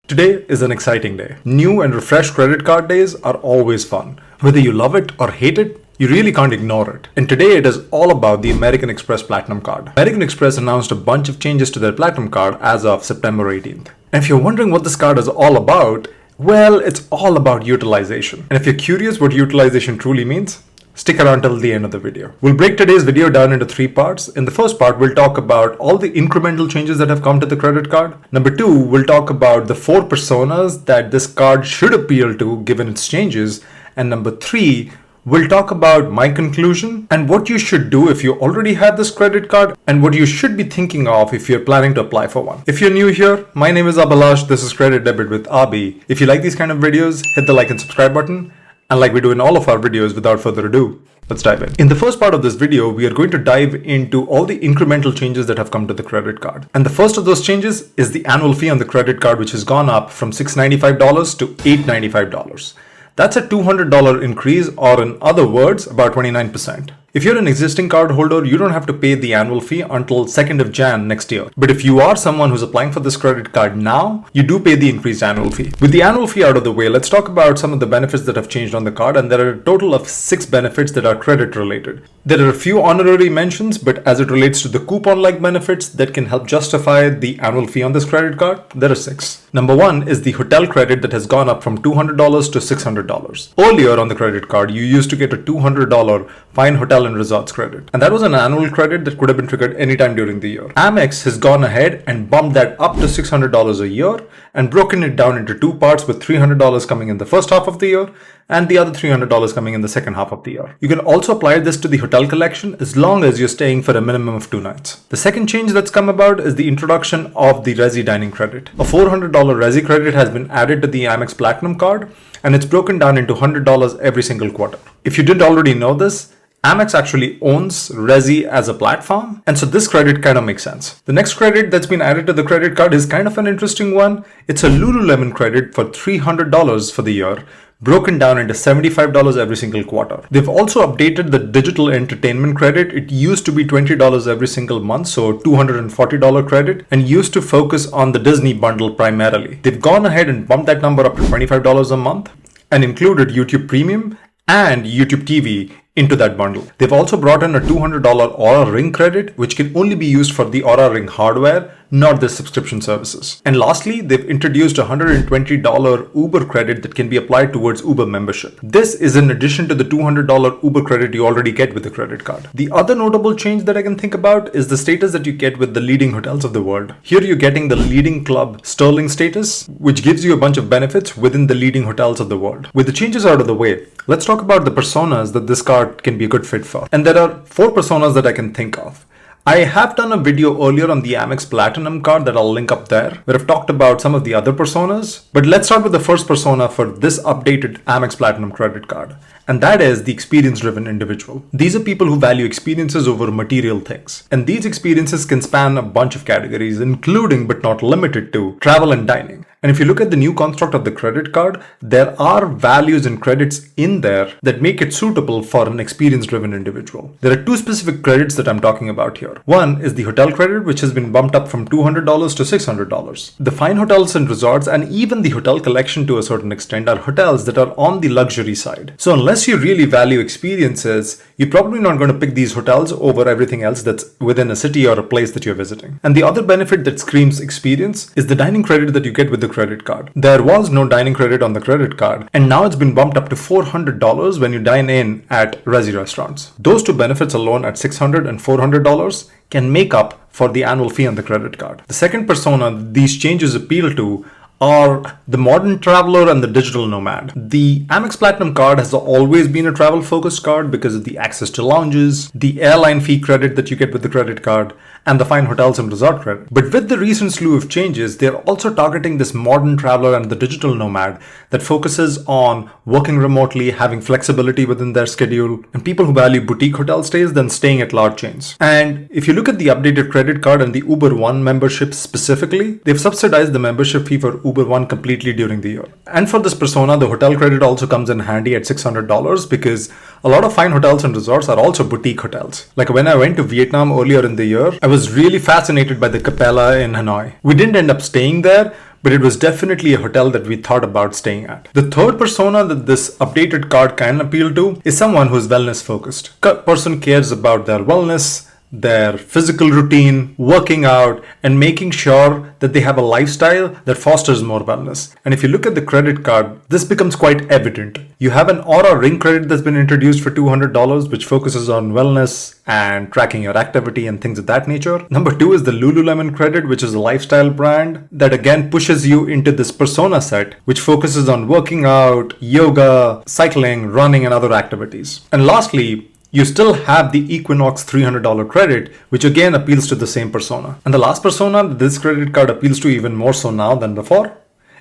Today is an exciting day. New and refreshed credit card days are always fun. Whether you love it or hate it, you really can't ignore it. And today it is all about the American Express Platinum Card. American Express announced a bunch of changes to their Platinum Card as of September 18th. And if you're wondering what this card is all about, well, it's all about utilization. And if you're curious what utilization truly means, stick around till the end of the video. We'll break today's video down into 3 parts. In the first part, we'll talk about all the incremental changes that have come to the credit card. Number 2, we'll talk about the 4 personas that this card should appeal to given its changes. And number 3, we'll talk about my conclusion and what you should do if you already have this credit card and what you should be thinking of if you're planning to apply for one. If you're new here, my name is Abhi. This is Credit Debit with Abhi. If you like these kind of videos, hit the like and subscribe button. And like we do in all of our videos, without further ado, let's dive in. In the first part of this video, we are going to dive into all the incremental changes that have come to the credit card. And the first of those changes is the annual fee on the credit card, which has gone up from $695 to $895. That's a $200 increase, or in other words, about 29%. If you're an existing card holder, you don't have to pay the annual fee until 2nd of Jan next year. But if you are someone who's applying for this credit card now, you do pay the increased annual fee. With the annual fee out of the way, let's talk about some of the benefits that have changed on the card, and there are a total of 6 benefits that are credit related. There are a few honorary mentions, but as it relates to the coupon-like benefits that can help justify the annual fee on this credit card, there are 6. Number 1 is the hotel credit that has gone up from $200 to $600. Earlier on the credit card, you used to get a $200 fine hotel and resorts credit. And that was an annual credit that could have been triggered anytime during the year. Amex has gone ahead and bumped that up to $600 a year and broken it down into 2 parts, with $300 coming in the first half of the year and the other $300 coming in the second half of the year. You can also apply this to the hotel collection as long as you're staying for a minimum of 2 nights. The second change that's come about is the introduction of the Resi Dining credit. A $400 Resi credit has been added to the Amex Platinum Card, and it's broken down into $100 every single quarter. If you didn't already know this, Amex actually owns Resi as a platform, and so this credit kind of makes sense. The next credit that's been added to the credit card is kind of an interesting one. It's a Lululemon credit for $300 for the year, broken down into $75 every single quarter. They've also updated the digital entertainment credit. It used to be $20 every single month, so $240 credit, and used to focus on the Disney bundle primarily. They've gone ahead and bumped that number up to $25 a month and included YouTube Premium and YouTube TV into that bundle. They've also brought in a $200 Aura Ring credit, which can only be used for the Aura Ring hardware, not the subscription services. And lastly, they've introduced a $120 Uber credit that can be applied towards Uber membership. This is in addition to the $200 Uber credit you already get with the credit card. The other notable change that I can think about is the status that you get with the leading hotels of the world. Here you're getting the leading club Sterling status, which gives you a bunch of benefits within the leading hotels of the world. With the changes out of the way, let's talk about the personas that this card can be a good fit for. And there are 4 personas that I can think of. I have done a video earlier on the Amex Platinum Card that I'll link up there, where I've talked about some of the other personas. But let's start with the first persona for this updated Amex Platinum credit card, and that is the experience-driven individual. These are people who value experiences over material things. And these experiences can span a bunch of categories, including but not limited to travel and dining. And if you look at the new construct of the credit card, there are values and credits in there that make it suitable for an experience-driven individual. There are 2 specific credits that I'm talking about here. One is the hotel credit, which has been bumped up from $200 to $600. The fine hotels and resorts, and even the hotel collection to a certain extent, are hotels that are on the luxury side. So unless you really value experiences, you're probably not going to pick these hotels over everything else that's within a city or a place that you're visiting. And the other benefit that screams experience is the dining credit that you get with the credit card. There was no dining credit on the credit card, and now it's been bumped up to $400 when you dine in at Resi restaurants. Those 2 benefits alone at $600 and $400 can make up for the annual fee on the credit card. The second persona these changes appeal to are the modern traveler and the digital nomad. The Amex Platinum Card has always been a travel-focused card because of the access to lounges, the airline fee credit that you get with the credit card, and the fine hotels and resort credit. But with the recent slew of changes, they're also targeting this modern traveler and the digital nomad that focuses on working remotely, having flexibility within their schedule, and people who value boutique hotel stays than staying at large chains. And if you look at the updated credit card and the Uber One membership specifically, they've subsidized the membership fee for Uber One completely during the year. And for this persona, the hotel credit also comes in handy at $600 because a lot of fine hotels and resorts are also boutique hotels. Like when I went to Vietnam earlier in the year, I was really fascinated by the Capella in Hanoi. We didn't end up staying there, but it was definitely a hotel that we thought about staying at. The third persona that this updated card can appeal to is someone who's wellness focused. Person cares about their wellness, their physical routine, working out, and making sure that they have a lifestyle that fosters more wellness. And if you look at the credit card, this becomes quite evident. You have an Aura Ring credit that's been introduced for $200, which focuses on wellness and tracking your activity and things of that nature. Number 2 is the Lululemon credit, which is a lifestyle brand that again pushes you into this persona set, which focuses on working out, yoga, cycling, running, and other activities. And lastly, you still have the Equinox $300 credit, which again appeals to the same persona. And the last persona that this credit card appeals to even more so now than before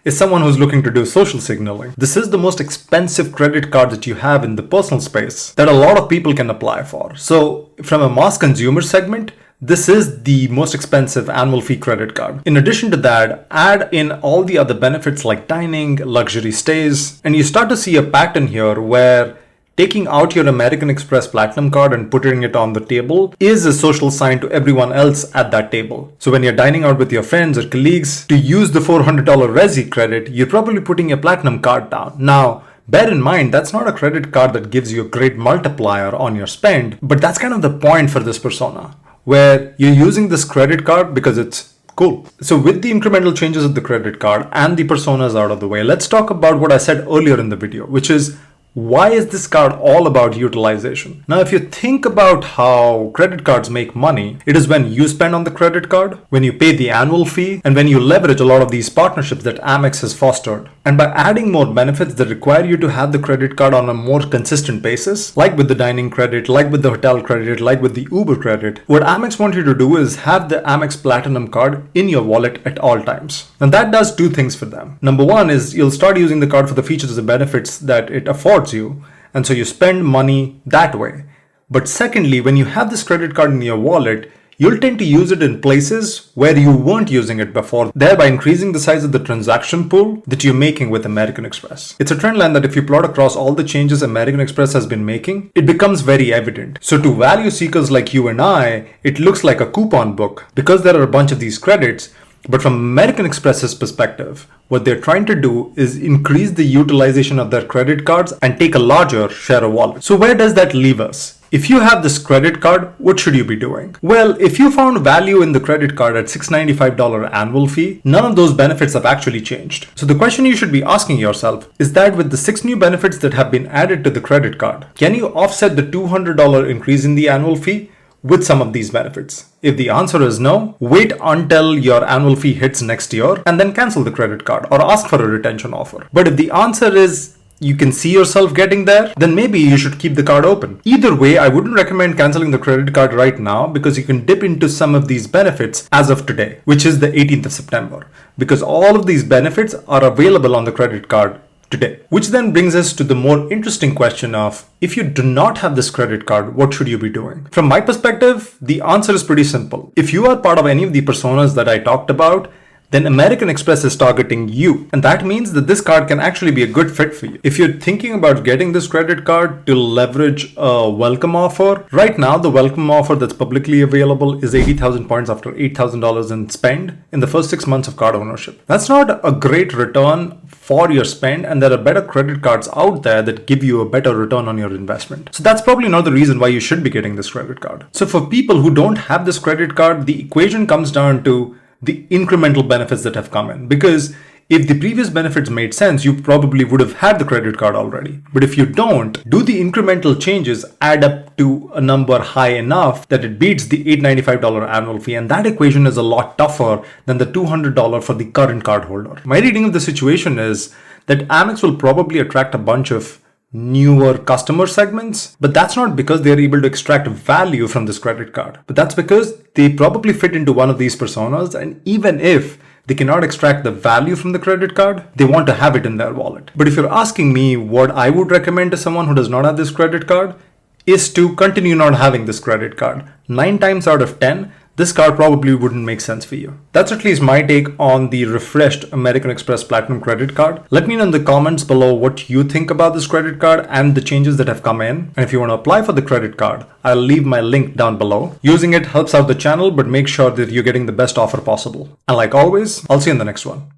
is someone who's looking to do social signaling. This is the most expensive credit card that you have in the personal space that a lot of people can apply for. So from a mass consumer segment, this is the most expensive annual fee credit card. In addition to that, add in all the other benefits like dining, luxury stays, and you start to see a pattern here where taking out your American Express Platinum card and putting it on the table is a social sign to everyone else at that table. So when you're dining out with your friends or colleagues, to use the $400 Resi credit, you're probably putting your Platinum card down. Now, bear in mind, that's not a credit card that gives you a great multiplier on your spend, but that's kind of the point for this persona, where you're using this credit card because it's cool. So with the incremental changes of the credit card and the personas out of the way, let's talk about what I said earlier in the video, which is, why is this card all about utilization? Now, if you think about how credit cards make money, it is when you spend on the credit card, when you pay the annual fee, and when you leverage a lot of these partnerships that Amex has fostered. And by adding more benefits that require you to have the credit card on a more consistent basis, like with the dining credit, like with the hotel credit, like with the Uber credit, what Amex wants you to do is have the Amex Platinum card in your wallet at all times. And that does two things for them. Number one is you'll start using the card for the features and benefits that it affords you, and so you spend money that way. But secondly, when you have this credit card in your wallet, you'll tend to use it in places where you weren't using it before, thereby increasing the size of the transaction pool that you're making with American Express. It's a trend line that if you plot across all the changes American Express has been making, it becomes very evident. So to value seekers like you and I, it looks like a coupon book because there are a bunch of these credits. But from American Express's perspective, what they're trying to do is increase the utilization of their credit cards and take a larger share of wallet. So where does that leave us? If you have this credit card, what should you be doing? Well, if you found value in the credit card at $695 annual fee, none of those benefits have actually changed. So the question you should be asking yourself is that with the 6 new benefits that have been added to the credit card, can you offset the $200 increase in the annual fee with some of these benefits? If the answer is no, wait until your annual fee hits next year and then cancel the credit card or ask for a retention offer. But if the answer is you can see yourself getting there, then maybe you should keep the card open. Either way, I wouldn't recommend canceling the credit card right now because you can dip into some of these benefits as of today, which is the 18th of September, because all of these benefits are available on the credit card today. Which then brings us to the more interesting question of, if you do not have this credit card, what should you be doing? From my perspective, the answer is pretty simple. If you are part of any of the personas that I talked about, then American Express is targeting you. And that means that this card can actually be a good fit for you. If you're thinking about getting this credit card to leverage a welcome offer, right now the welcome offer that's publicly available is 80,000 points after $8,000 in spend in the first 6 months of card ownership. That's not a great return for your spend, and there are better credit cards out there that give you a better return on your investment. So that's probably not the reason why you should be getting this credit card. So for people who don't have this credit card, the equation comes down to the incremental benefits that have come in. Because if the previous benefits made sense, you probably would have had the credit card already. But if you don't, do the incremental changes add up to a number high enough that it beats the $895 annual fee? And that equation is a lot tougher than the $200 for the current card holder. My reading of the situation is that Amex will probably attract a bunch of newer customer segments, but that's not because they're able to extract value from this credit card, but that's because they probably fit into one of these personas, and even if they cannot extract the value from the credit card, they want to have it in their wallet. But if you're asking me what I would recommend to someone who does not have this credit card, is to continue not having this credit card. 9 times out of 10, this card probably wouldn't make sense for you. That's at least my take on the refreshed American Express Platinum credit card. Let me know in the comments below what you think about this credit card and the changes that have come in. And if you want to apply for the credit card, I'll leave my link down below. Using it helps out the channel, but make sure that you're getting the best offer possible. And like always, I'll see you in the next one.